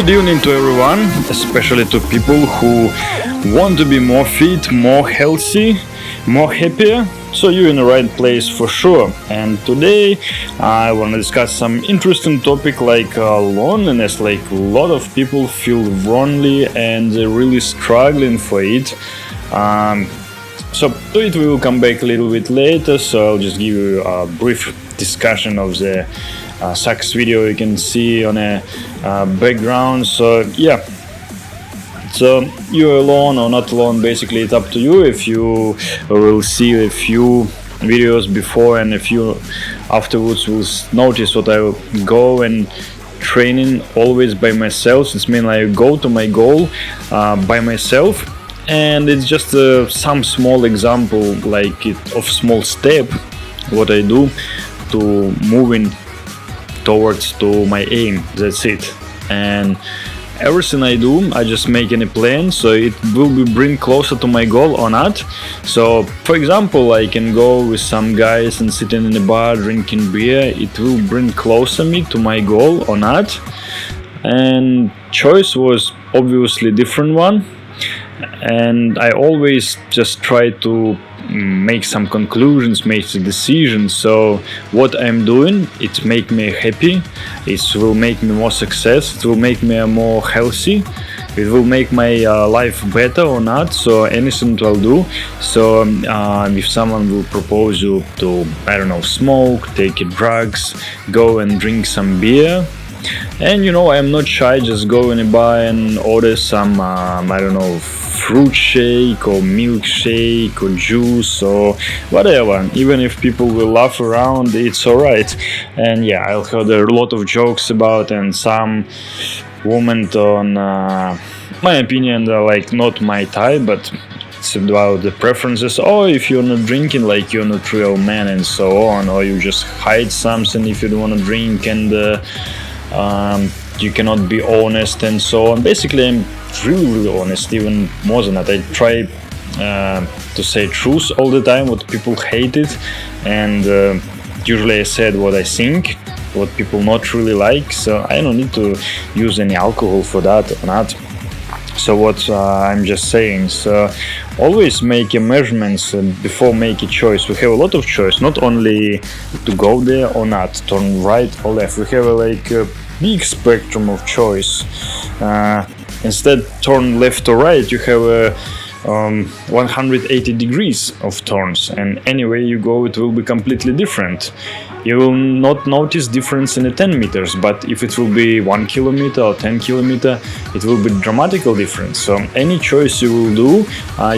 Good evening to everyone, especially to people who want to be more fit, more healthy, more happier. So you're in the right place for sure. And today I want to discuss some interesting topic like loneliness. Like a lot of people feel lonely and they're really struggling for it. So to it we will come back a little bit later. So I'll just give you a brief discussion of the success video you can see on a background. So yeah, so you're alone or not alone, basically it's up to you. If you will see a few videos before and a few afterwards, will notice what I go and training always by myself. It's mean I go to my goal by myself, and it's just some small example like it of small step what I do to moving towards to my aim. That's it. And everything I do, I just make any plan so it will be bring closer to my goal or not. So for example, I can go with some guys and sitting in a bar drinking beer, it will bring closer me to my goal or not. And choice was obviously different one, and I always just try to make some conclusions, make the decisions. So what I'm doing, it make me happy, it will make me more success, it will make me more healthy, it will make my life better or not. So anything I'll do. So if someone will propose you to, I don't know, smoke, take drugs, go and drink some beer, and you know, I'm not shy, just go in a bar and order some I don't know, fruit shake or milkshake or juice or whatever. Even if people will laugh around, it's alright. And yeah, I've heard a lot of jokes about, and some women on my opinion they're like not my type, but it's about the preferences. Or if you're not drinking, like you're not real man and so on, or you just hide something if you don't want to drink, and you cannot be honest and so on. Basically I'm really honest, even more than that. I try to say truth all the time, what people hate it, and usually I said what I think, what people not really like. So I don't need to use any alcohol for that or not. So what I'm just saying, so always make your measurements before make a choice. We have a lot of choice, not only to go there or not, turn right or left. We have like a big spectrum of choice. Instead turn left or right, you have 180 degrees of turns, and anyway you go it will be completely different. You will not notice difference in the 10 meters, but if it will be 1 kilometer or 10 kilometer, it will be dramatical difference. So any choice you will do,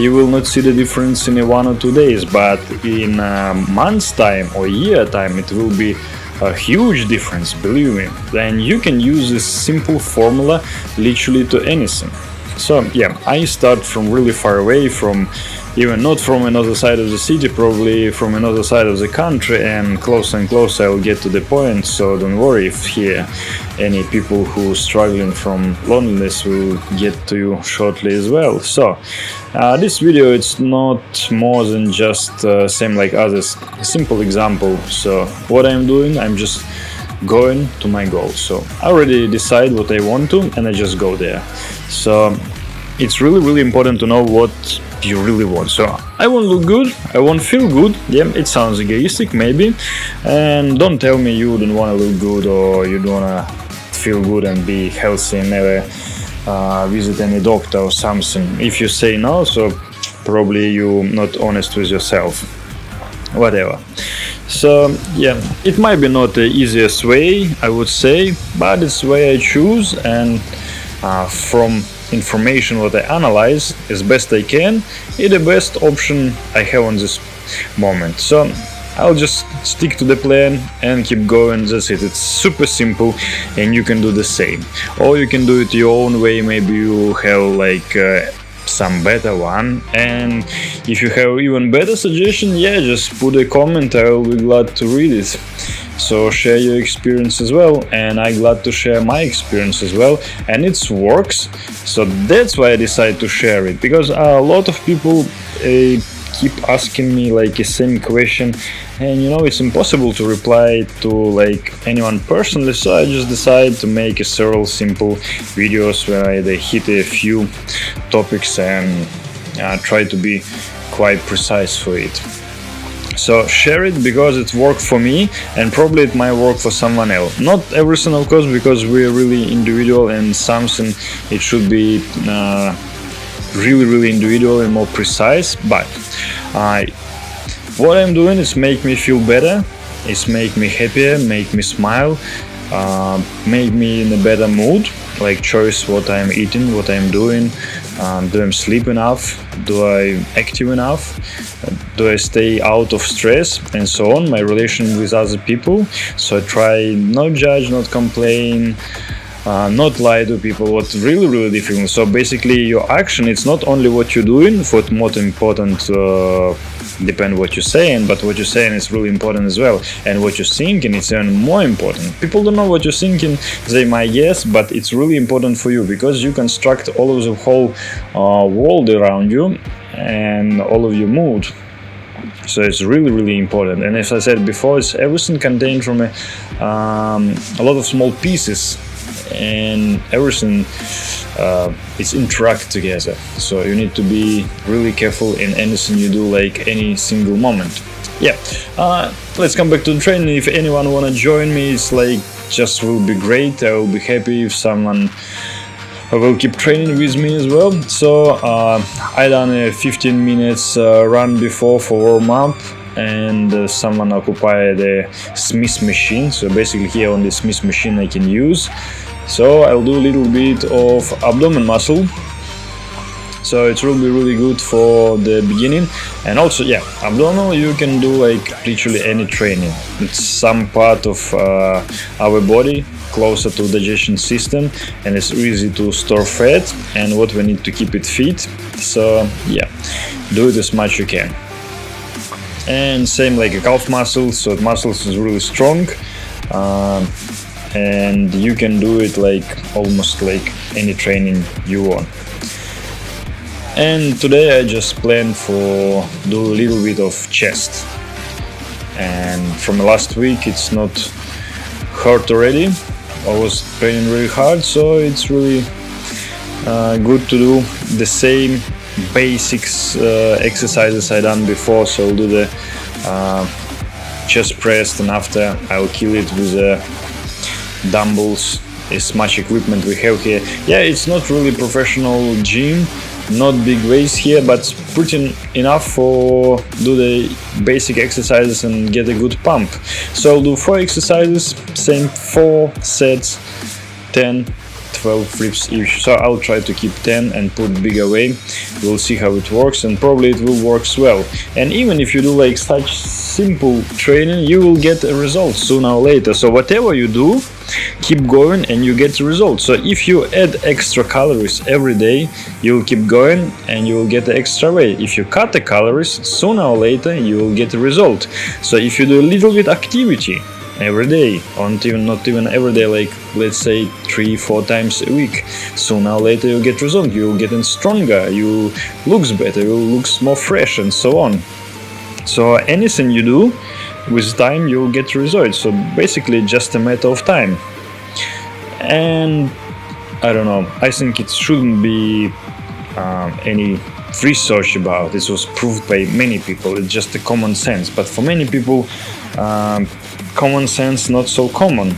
you will not see the difference in 1 or 2 days, but in a month's time or year time it will be a huge difference, believe me. Then you can use this simple formula literally to anything. So yeah, I start from really far away, from even not from another side of the city, probably from another side of the country, and closer I'll get to the point. So don't worry if here any people who struggling from loneliness will get to you shortly as well. So this video it's not more than just same like others, a simple example. So what I'm doing, I'm just going to my goal. So I already decide what I want to, and I just go there. So it's really important to know what you really want. So I want to look good, I want to feel good. Yeah, it sounds egoistic maybe, and don't tell me you don't want to look good or you don't want to feel good and be healthy and never visit any doctor or something. If you say no, so probably you're not honest with yourself, whatever. So yeah, it might be not the easiest way, I would say, but it's the way I choose, and from information what I analyze as best I can, it's the best option I have on this moment. So I'll just stick to the plan and keep going. That's it. It's super simple, and you can do the same, or you can do it your own way. Maybe you have like some better one, and if you have even better suggestion, yeah, just put a comment, I will be glad to read it. So share your experience as well, and I'm glad to share my experience as well, and it works. So that's why I decided to share it, because a lot of people keep asking me like the same question, and it's impossible to reply to like anyone personally, so I just decided to make a several simple videos where I hit a few topics and try to be quite precise for it. So share it because it worked for me, and probably it might work for someone else. Not everything, of course, because we're really individual, and something it should be really individual and more precise. But what I'm doing is make me feel better, it's make me happier, make me smile, make me in a better mood, like choice what I'm eating, what I'm doing, do I sleep enough, do I active enough, do I stay out of stress, and so on, my relation with other people. So I try not judge, not complain, not lie to people, what's really difficult. So basically your action, it's not only what you're doing, what more important depend what you're saying, but what you're saying is really important as well, and what you're thinking is even more important. People don't know what you're thinking, they might guess, but it's really important for you, because you construct all of the whole world around you and all of your mood. So it's really important. And as I said before, it's everything contained from a lot of small pieces, and everything it's interact together. So you need to be really careful in anything you do, like any single moment. Yeah, let's come back to the training. If anyone wanna join me, it's like just will be great. I will be happy if someone will keep training with me as well. So I done a 15 minutes run before for warm up, and someone occupied the Smith machine. So basically here on the Smith machine I can use. So I'll do a little bit of abdomen muscle. So it will be really good for the beginning. And also, yeah, abdominal you can do like literally any training. It's some part of our body closer to digestion system, and it's easy to store fat, and what we need to keep it fit. So yeah, do it as much you can. And same like a calf muscle, so muscles is really strong, and you can do it like almost like any training you want. And today I just planned for do a little bit of chest, and from last week it's not hurt already. I was training really hard, so it's really good to do the same basics exercises I done before. So I'll do the chest press, and after I'll kill it with dumbbells. As much equipment we have here. Yeah, it's not really professional gym, not big weights here, but pretty enough for do the basic exercises and get a good pump. So I'll do 4 exercises, same 4 sets, 10, 12 reps each. So I'll try to keep 10 and put bigger weight. We'll see how it works, and probably it will work well. And even if you do like such simple training, you will get a result sooner or later. So whatever you do, keep going and you get the results. So if you add extra calories every day, you will keep going and you will get the extra weight. If you cut the calories, sooner or later you will get a result. So if you do a little bit activity every day, or not even every day, like let's say 3-4 times a week, sooner or later you'll get result. You'll get stronger, you looks better, you looks more fresh, and so on. So anything you do, with time you'll get results. So basically just a matter of time. And I don't know, I think it shouldn't be any research about this. Was proved by many people. It's just a common sense, but for many people common sense not so common.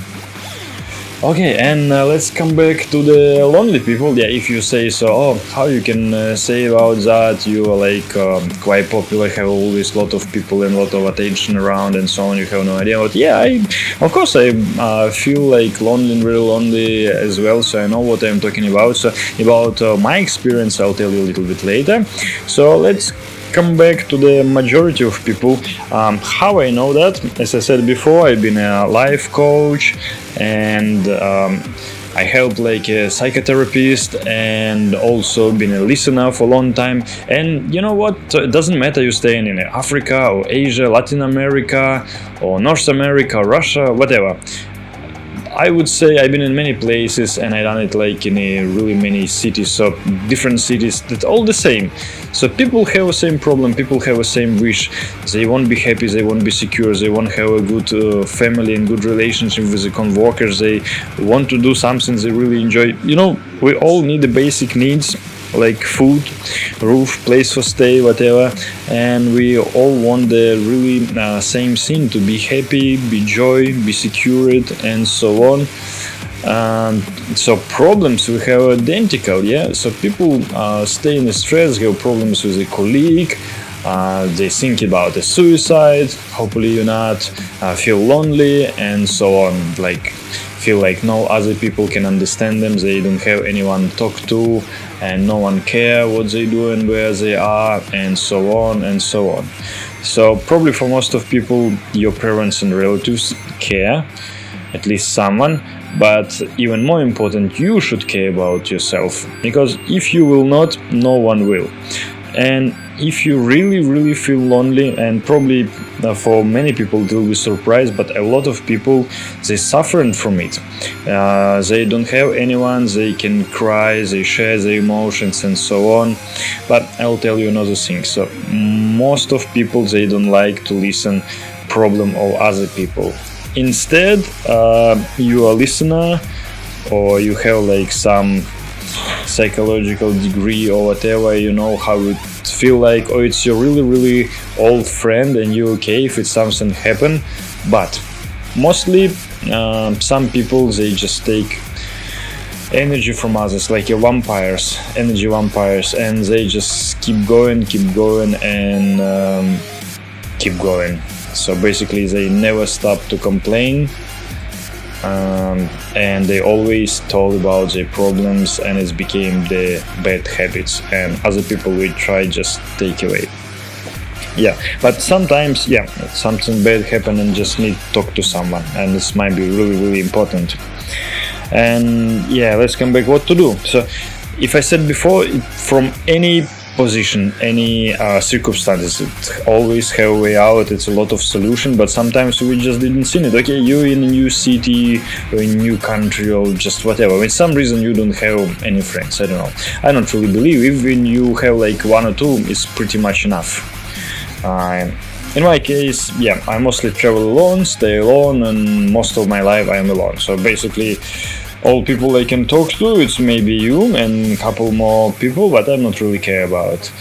Okay, and let's come back to the lonely people. Yeah, if you say so, oh, how you can say about that? You are like quite popular, have always a lot of people and a lot of attention around and so on. You have no idea. But yeah, of course I feel like lonely, really lonely as well. So I know what I'm talking about. So about my experience, I'll tell you a little bit later. So let's come back to the majority of people. How I know that? As I said before, I've been a life coach, and I helped like a psychotherapist, and also been a listener for a long time. And you know what? It doesn't matter you staying in Africa or Asia, Latin America or North America, Russia, whatever. I would say I've been in many places and I done it like in a really many cities, so different cities that all the same. So people have the same problem, people have the same wish. They won't be happy, they won't be secure, they won't have a good family and good relationship with the coworkers. They want to do something they really enjoy. We all need the basic needs like food, roof, place for stay, whatever, and we all want the really same thing: to be happy, be joy, be secured, and so on. So problems we have identical, yeah. So people stay in the stress, have problems with a colleague. They think about the suicide. Hopefully, you not feel lonely and so on. Like feel like no other people can understand them. They don't have anyone to talk to, and no one care what they do and where they are, and so on and so on. So probably for most of people, your parents and relatives care, at least someone. But even more important, you should care about yourself, because if you will not, no one will. And if you really feel lonely, and probably for many people it will be surprised, but a lot of people, they suffering from it. They don't have anyone they can cry, they share their emotions and so on. But I'll tell you another thing. So most of people, they don't like to listen problem of other people. Instead, you are a listener, or you have like some psychological degree or whatever, you know how it feel like, or it's your really old friend and you're okay if it's something happen. But mostly some people, they just take energy from others, like energy vampires, and they just keep going and keep going. So basically they never stop to complain, and they always told about their problems, and it became the bad habits, and other people will try just take away. Yeah, but sometimes something bad happen and just need to talk to someone, and this might be really important. And let's come back what to do. So if I said before, from any position, any circumstances, it always have a way out. It's a lot of solution, but sometimes we just didn't see it. Okay, you're in a new city or in a new country or just whatever. With some reason you don't have any friends. I don't know. I don't really believe even you have like one or two, it's pretty much enough. In my case, I mostly travel alone, stay alone, and most of my life I am alone. So basically, all people I can talk to, it's maybe you and a couple more people, but I'm not really care about.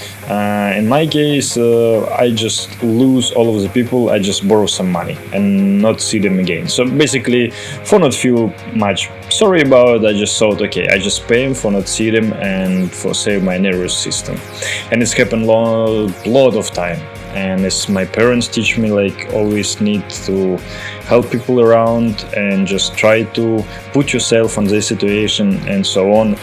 In my case, I just lose all of the people, I just borrow some money and not see them again. So basically, for not feel much sorry about it, I just thought, okay, I just pay them for not see them and for save my nervous system. And it's happened lot of time. And as my parents teach me, like always need to help people around and just try to put yourself on their situation and so on.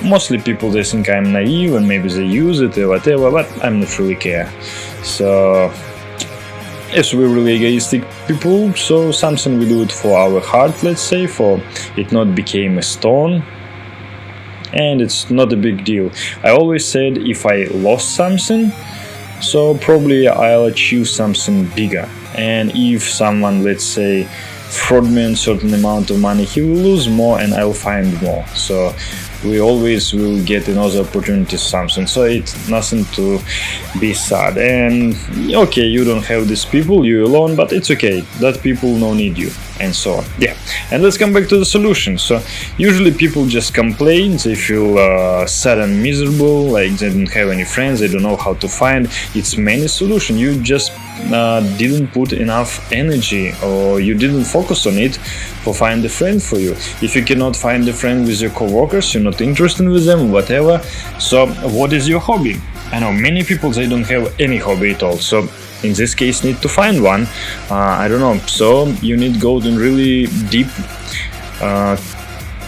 Mostly people, they think I'm naive and maybe they use it or whatever, but I'm not really care. So yes, we're really egoistic people, so something we do it for our heart, let's say, for it not became a stone. And it's not a big deal. I always said if I lost something, so probably I'll achieve something bigger. And if someone, let's say, fraud me a certain amount of money, he will lose more and I'll find more. So we always will get another opportunity, something. So it's nothing to be sad. And okay, you don't have these people, you're alone, but it's okay. That people no need you, and so on. And let's come back to the solution. So usually people just complain, they feel sad and miserable, like they don't have any friends, they don't know how to find. It's many solutions. You just didn't put enough energy, or you didn't focus on it for find a friend for you. If you cannot find a friend with your coworkers, you're not interested with them, whatever. So what is your hobby? I know many people, they don't have any hobby at all. So in this case, need to find one. I don't know. So you need to go in really deep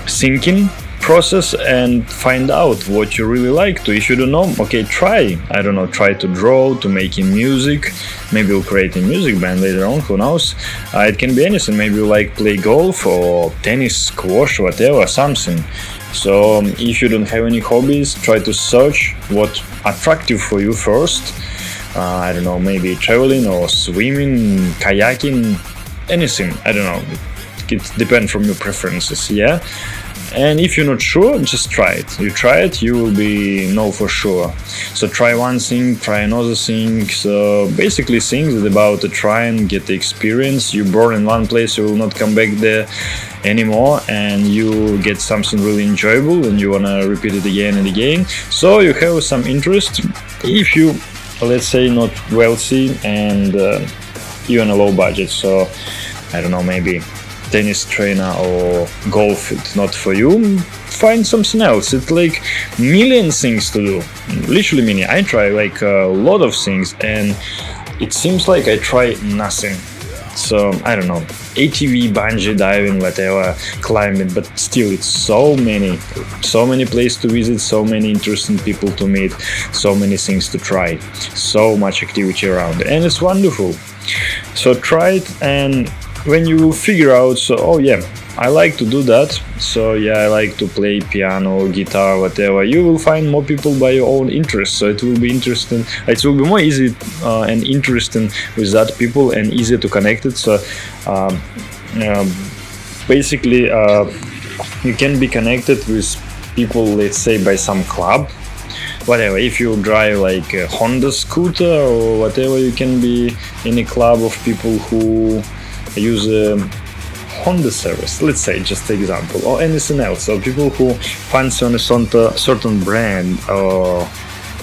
thinking process and find out what you really like to. If you don't know, okay, try to draw, to making music. Maybe you'll create a music band later on, who knows. It can be anything. Maybe you like play golf or tennis, squash, whatever, something. So if you don't have any hobbies, try to search what attractive for you first. I don't know, maybe traveling or swimming, kayaking, anything. I don't know. it depends from your preferences, yeah. And if you're not sure, just try it. You try it, you will be know for sure. So try one thing, try another thing. So basically things is about to try and get the experience. You born in one place, you will not come back there anymore, and you get something really enjoyable and you wanna repeat it again and again. So you have some interest. If you, let's say, not wealthy and you're on a low budget, so I don't know, maybe tennis trainer or golf, it's not for you, find something else. It's like million things to do, literally many. I try like a lot of things and it seems like I try nothing. So I don't know, ATV, bungee diving, whatever, climbing, but still it's so many places to visit, so many interesting people to meet, so many things to try, so much activity around, and it's wonderful. So try it, and when you will figure out, so oh yeah, I like to do that, so yeah, I like to play piano, guitar, whatever, you will find more people by your own interest. So it will be interesting, it will be more easy and interesting with that people, and easier to connect it. So basically you can be connected with people, let's say by some club, whatever. If you drive like a Honda scooter or whatever, you can be in a club of people who use a Honda service, let's say, just example, or anything else, or people who fancy on a certain brand, or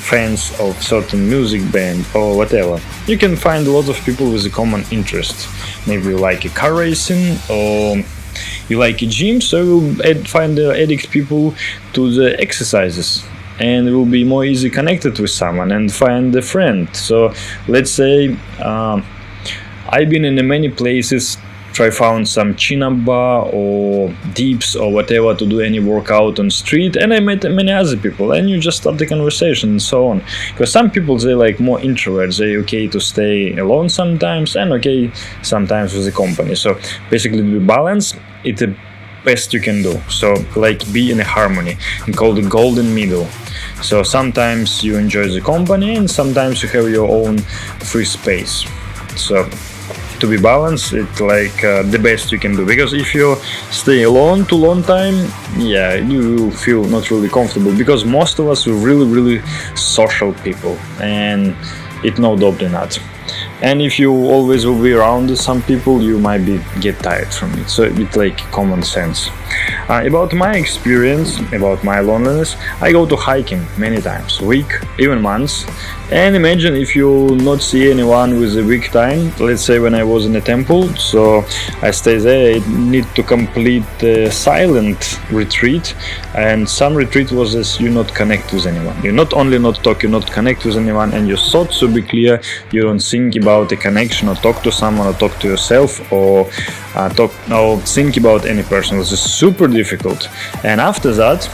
fans of certain music band or whatever. You can find a lot of people with a common interest. Maybe you like a car racing, or you like a gym, so you will find the addict people to the exercises, and it will be more easy connected with someone and find a friend. So let's say I've been in many places, try found some chin-up bar or dips or whatever to do any workout on street, and I met many other people, and you just start the conversation and so on. Because some people, they like more introverts, they okay to stay alone sometimes, and okay sometimes with the company. So basically to be balanced, it's the best you can do. So like be in a harmony, and call the golden middle. So sometimes you enjoy the company and sometimes you have your own free space. So to be balanced, it's like the best you can do, because if you stay alone too long time, yeah, you will feel not really comfortable, because most of us are really social people, and it's no doubt in that. And if you always will be around some people, you might get tired from it. So it's like common sense. About my experience, about my loneliness, I go to hiking many times, week, even months. And imagine if you not see anyone with a week time, let's say when I was in a temple, so I stay there, I need to complete the silent retreat, and some retreat was this, you not connect with anyone. You not only not talk, you not connect with anyone, and your thoughts will be clear, you don't think about a connection or talk to someone or talk to yourself or think about any person. This is super difficult. And after that,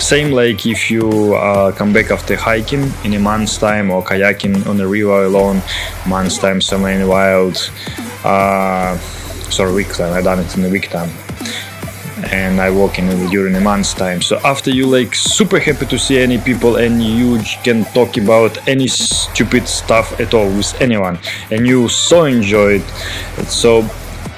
same like if you come back after hiking in a month's time, or kayaking on a river alone, month's time somewhere in the wild, week time, I done it in a week time, and I walk in during a month's time. So after you like super happy to see any people, and you can talk about any stupid stuff at all with anyone, and you so enjoy it. So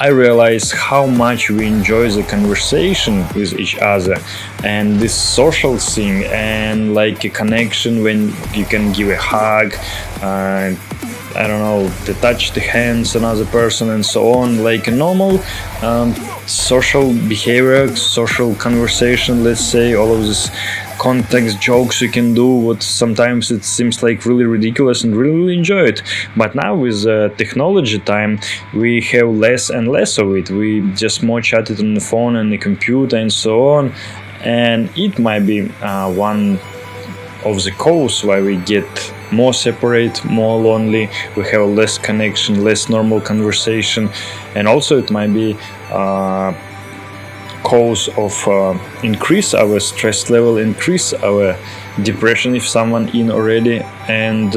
I realize how much we enjoy the conversation with each other, and this social thing, and like a connection when you can give a hug, I don't know, to touch the hands another person and so on, like a normal social behavior, social conversation, let's say, all of this context jokes you can do, what sometimes it seems like really ridiculous, and really enjoy it. But now with technology time, we have less and less of it. We just more chat it on the phone and the computer and so on, and it might be one of the cause why we get more separate, more lonely, we have less connection, less normal conversation, and also it might be cause of increase our stress level, increase our depression if someone in already, and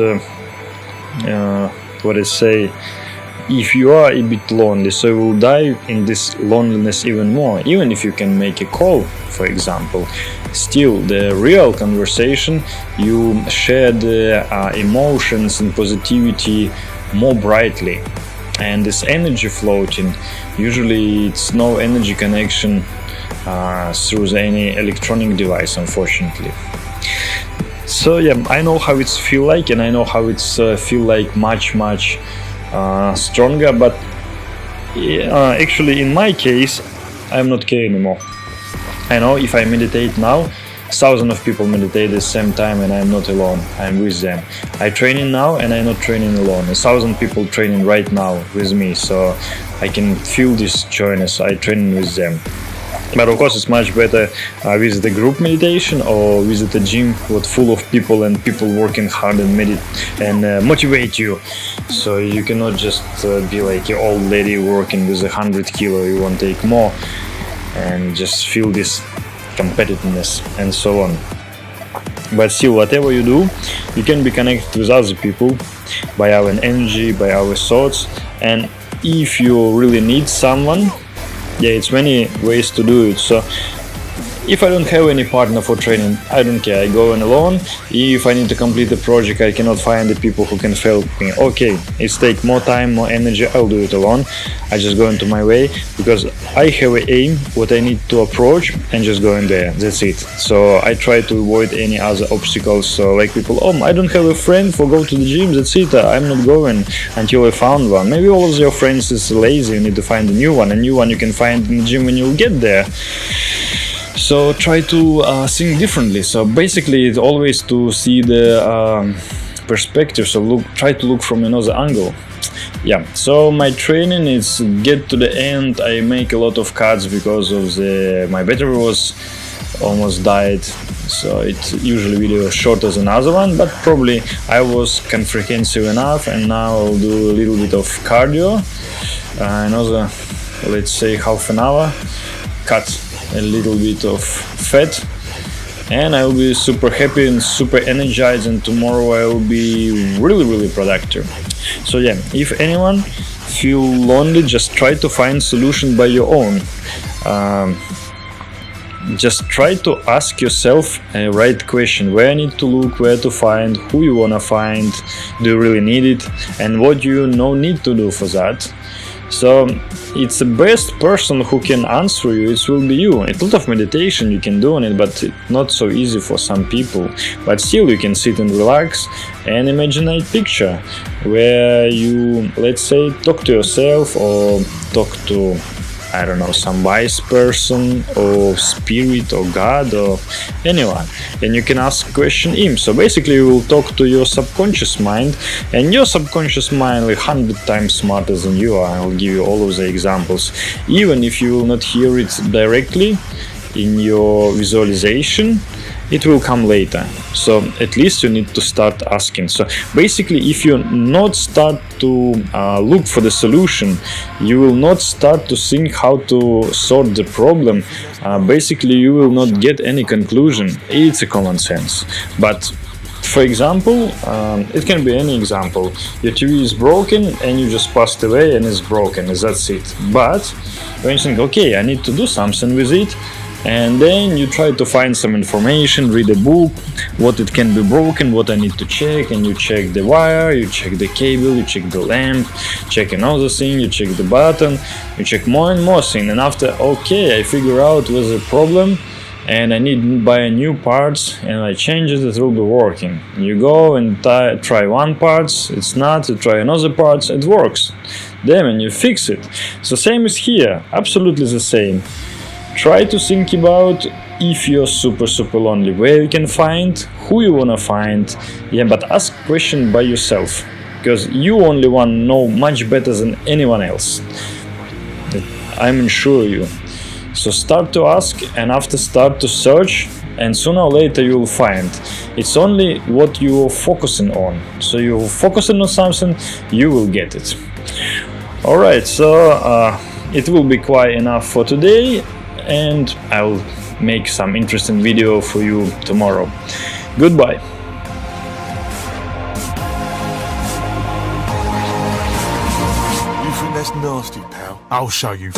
if you are a bit lonely, so you will dive in this loneliness even more. Even if you can make a call, for example, still the real conversation, you share the emotions and positivity more brightly, and this energy floating, usually it's no energy connection through any electronic device, unfortunately. So yeah, I know how it's feel like, and I know how it's feel like much stronger, but actually in my case I'm not care anymore. I know if I meditate now, thousands of people meditate at the same time, and I'm not alone, I'm with them. I training now and I'm not training alone. 1,000 people training right now with me, so I can feel this joyness. I training with them. But of course it's much better with the group meditation or visit a gym with full of people and people working hard and motivate you. So you cannot just be like an old lady working with 100 kilo, you want to take more and just feel this competitiveness and so on. But still, whatever you do, you can be connected with other people by our energy, by our thoughts. And if you really need someone, yeah, it's many ways to do it. So if I don't have any partner for training, I don't care, I go in alone. If I need to complete a project, I cannot find the people who can help me. Okay, it's take more time, more energy, I'll do it alone. I just go into my way because I have an aim, what I need to approach, and just go in there, that's it. So I try to avoid any other obstacles. So like people, oh, I don't have a friend for go to the gym, that's it, I'm not going until I found one. Maybe all of your friends is lazy, you need to find a new one you can find in the gym when you get there. So try to think differently. So basically it's always to see the perspective, so try to look from another angle. Yeah, so my training is get to the end. I make a lot of cuts because of my battery was almost died, so it's usually video shorter than other one, but probably I was comprehensive enough, and now I'll do a little bit of cardio, another, let's say, half an hour, cut a little bit of fat, and I will be super happy and super energized, and tomorrow I will be really productive. So yeah, if anyone feel lonely, just try to find solution by your own. Just try to ask yourself a right question: where I need to look, where to find, who you wanna find, do you really need it, and what you need to do for that. So it's the best person who can answer you, it will be you. A lot of meditation you can do on it, but it's not so easy for some people. But still you can sit and relax and imagine a picture where you, let's say, talk to yourself or talk to, I don't know, some wise person or spirit or God or anyone, and you can ask question him. So basically you will talk to your subconscious mind, and your subconscious mind like 100 times smarter than you are. I'll give you all of the examples. Even if you will not hear it directly in your visualization, it will come later. So at least you need to start asking. So basically, if you not start to look for the solution, you will not start to think how to solve the problem. Basically, you will not get any conclusion. It's a common sense. But for example, it can be any example. Your TV is broken and you just passed away and it's broken. That's it. But when you think, okay, I need to do something with it, and then you try to find some information, read a book, what it can be broken, what I need to check, and you check the wire, you check the cable, you check the lamp, check another thing, you check the button, you check more and more things, and after, okay, I figure out what's the problem and I need to buy new parts, and I change it, it will be working. You go and try one part, it's not, you try another part, it works. Then and you fix it. So same is here, absolutely the same. Try to think about if you're super lonely, where you can find, who you wanna find. Yeah, but ask question by yourself, because you only one know much better than anyone else. I'm ensure you. So start to ask, and after start to search, and sooner or later you will find. It's only what you're focusing on. So you're focusing on something, you will get it. Alright, so it will be quite enough for today, and I'll make some interesting video for you tomorrow. Goodbye. You think that's nasty, pal? I'll show you.